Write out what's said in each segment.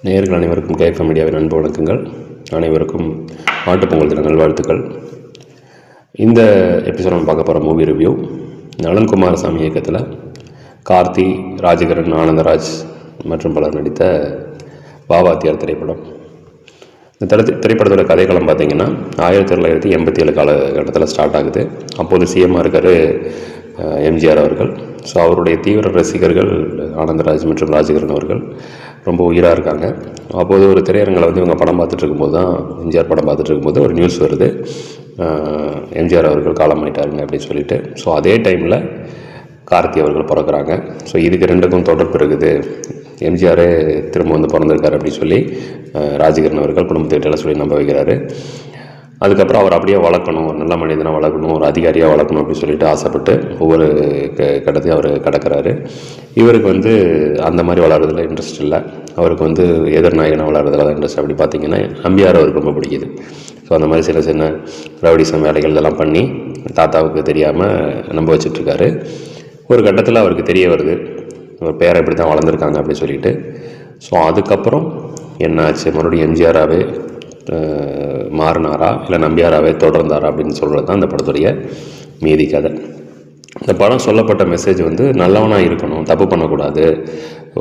நேயர்கள் அனைவருக்கும் கேஎஃப்எம் மீடியாவின் அன்பு வணக்கங்கள். அனைவருக்கும் மாட்டுப்பொங்கல் தின நல்வாழ்த்துக்கள். இந்த எபிசோட் நம்ம பார்க்க போகிற மூவி ரிவ்யூ நலன் குமாரசாமி இயக்கத்தில் கார்த்தி, ராஜகிரண், ஆனந்தராஜ் மற்றும் பலர் நடித்த வாவாத்தியார் திரைப்படம். இந்த திரைப்படத்தோட கதைக்களம் பார்த்திங்கன்னா 1987 காலகட்டத்தில் ஸ்டார்ட் ஆகுது. அப்போது சிஎம்மாக இருக்கார் எம்ஜிஆர் அவர்கள். ஸோ அவருடைய தீவிர ரசிகர்கள் ஆனந்தராஜ் மற்றும் ராஜகிரண் அவர்கள் ரொம்ப உயிராக இருக்காங்க. அப்போது ஒரு திரையரங்கில் இவங்க படம் பார்த்துட்டு இருக்கும்போது தான் எம்ஜிஆர் படம் பார்த்துட்டு இருக்கும்போது ஒரு நியூஸ் வருது, எம்ஜிஆர் அவர்கள் காலமாயிட்டாருங்க அப்படின்னு சொல்லிட்டு. ஸோ அதே டைமில் கார்த்தி அவர்கள் பிறக்கிறாங்க. ஸோ இதுக்கு ரெண்டுக்கும் தொடர்பு இருக்குது, எம்ஜிஆரே திரும்ப பிறந்திருக்காரு அப்படின்னு சொல்லி ராஜகிரண் அவர்கள் குடும்பத்திட்ட சொல்லி நம்ப வைக்கிறாரு. அதுக்கப்புறம் அவர் அப்படியே வளர்க்கணும், ஒரு நல்ல மனிதனாக வளர்க்கணும், ஒரு அதிகாரியாக வளர்க்கணும் அப்படின்னு சொல்லிட்டு ஆசைப்பட்டு ஒவ்வொரு கடத்தையும் அவர் கடக்கிறாரு. இவருக்கு அந்த மாதிரி வளர்கிறதுல இன்ட்ரெஸ்ட் இல்லை. அவருக்கு எதிர்நாயகனாக வளர்கிறதுல தான் இன்ட்ரெஸ்ட். அப்படி பார்த்திங்கன்னா நம்பியார் அவருக்கு ரொம்ப பிடிக்குது. ஸோ அந்த மாதிரி சின்ன சின்ன ரவுடிசம் வேலைகள் இதெல்லாம் பண்ணி தாத்தாவுக்கு தெரியாமல் நம்ப வச்சிட்ருக்காரு. ஒரு கட்டத்தில் அவருக்கு தெரிய வருது, ஒரு பேரை இப்படி தான் வளர்ந்துருக்காங்க அப்படின்னு சொல்லிட்டு. ஸோ அதுக்கப்புறம் என்ன ஆச்சு, மறுபடியும் எம்ஜிஆராகவே மாறினாரா இல்லை நம்பியாராகவே தொடர்ந்தாரா அப்படின்னு சொல்கிறது தான் இந்த படத்துடைய மீதி கதை. இந்த படம் சொல்லப்பட்ட மெசேஜ் நல்லவனாக இருக்கணும், தப்பு பண்ணக்கூடாது,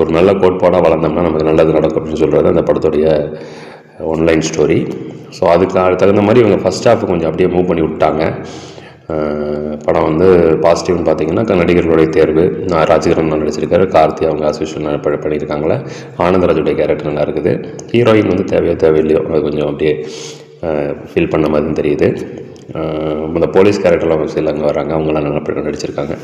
ஒரு நல்ல கோட்பாடாக வளர்ந்தோம்னா நமக்கு நல்லது நடக்கும் அப்படின்னு சொல்கிறது அந்த படத்துடைய ஒன்லைன் ஸ்டோரி. ஸோ அதுக்கு தகுந்த மாதிரி இவங்க ஃபஸ்ட் ஹாஃப் கொஞ்சம் அப்படியே மூவ் பண்ணி விட்டாங்க. படம் பாசிட்டிவ்னு பார்த்திங்கன்னா நடிகர்களுடைய தேர்வு, ராஜகிரண் நடிச்சிருக்காரு, கார்த்தி அவங்க அசோசியேஷன் பண்ணியிருக்காங்களே, ஆனந்தராஜுடைய கேரக்டர் நல்லா இருக்குது. ஹீரோயின் தேவையோ தேவையில்லையோ அது கொஞ்சம் அப்படியே ஃபீல் பண்ண மாதிரி தெரியுது. இந்த போலீஸ் கேரக்டர்லாம் சில அங்கே வராங்க, அவங்களாம் நல்லா நடிச்சிருக்காங்க.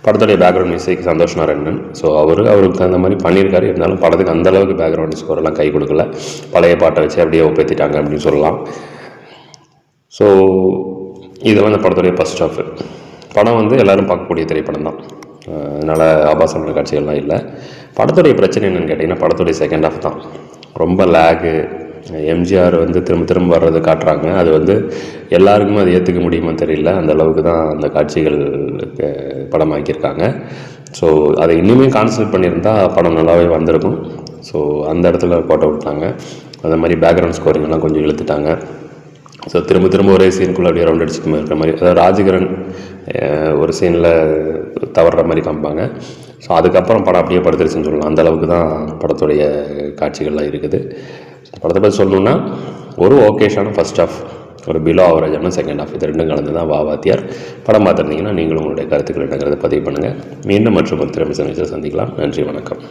படத்துடைய background music Santhosh Narayanan. So அவருக்கு தகுந்த மாதிரி பண்ணியிருக்காரு. இருந்தாலும் படத்துக்கு அந்தளவுக்கு பேக்ரவுண்ட் ஸ்கோரெல்லாம் கை கொடுக்கல, பழைய பாட்டை வச்சு அப்படியே ஒப்பேற்றிட்டாங்க அப்படின்னு சொல்லலாம். ஸோ இது அந்த படத்துடைய ஃபஸ்ட் ஹாஃப். படம் எல்லோரும் பார்க்கக்கூடிய திரைப்படம் தான், அதனால் ஆபாசமான காட்சிகள்லாம் இல்லை. படத்துடைய பிரச்சனை என்னென்னு கேட்டிங்கன்னா படத்துடைய செகண்ட் ஹாஃப் தான் ரொம்ப லேகு. எம்ஜிஆர் திரும்ப திரும்ப வர்றது காட்டுறாங்க. அது எல்லாருக்குமே அது ஏற்றுக்க முடியுமா தெரியல, அந்த அளவுக்கு தான் அந்த காட்சிகள் படமாக்கியிருக்காங்க. ஸோ அதை இன்னுமே கான்சன்ட்ரேட் பண்ணியிருந்தால் படம் நல்லாவே வந்திருக்கும். ஸோ அந்த இடத்துல போட்டோ விட்டாங்க. அந்த மாதிரி பேக்ரவுண்ட் ஸ்கோரிங்கெல்லாம் கொஞ்சம் இழுத்துட்டாங்க. ஸோ திரும்ப திரும்ப ஒரே சீனுக்குள்ளே அப்படியே ரவுண்ட் அடிச்சுட்டு இருக்கிற மாதிரி, அதாவது ராஜகிரண் ஒரு சீனில் தவறுற மாதிரி காமிப்பாங்க. ஸோ அதுக்கப்புறம் படம் அப்படியே படுத்துருச்சுன்னு சொல்லலாம், அந்தளவுக்கு தான் படத்துடைய காட்சிகள்லாம் இருக்குது. படத்தை பற்றி சொல்லணுன்னா ஒரு ஓகேஷான ஃபஸ்ட் ஹாஃப், ஒரு பிலோ ஆவரேஜான செகண்ட் ஹாஃப், இது ரெண்டும் கலந்து தான் வாவாத்தியார். படம் பார்த்துருந்தீங்கன்னா நீங்களும் உங்களுடைய கருத்துக்கள் என்னங்கிறத பதிவு பண்ணுங்கள். மீண்டும் மற்றும் ஒரு திறமை சந்திக்கலாம். நன்றி, வணக்கம்.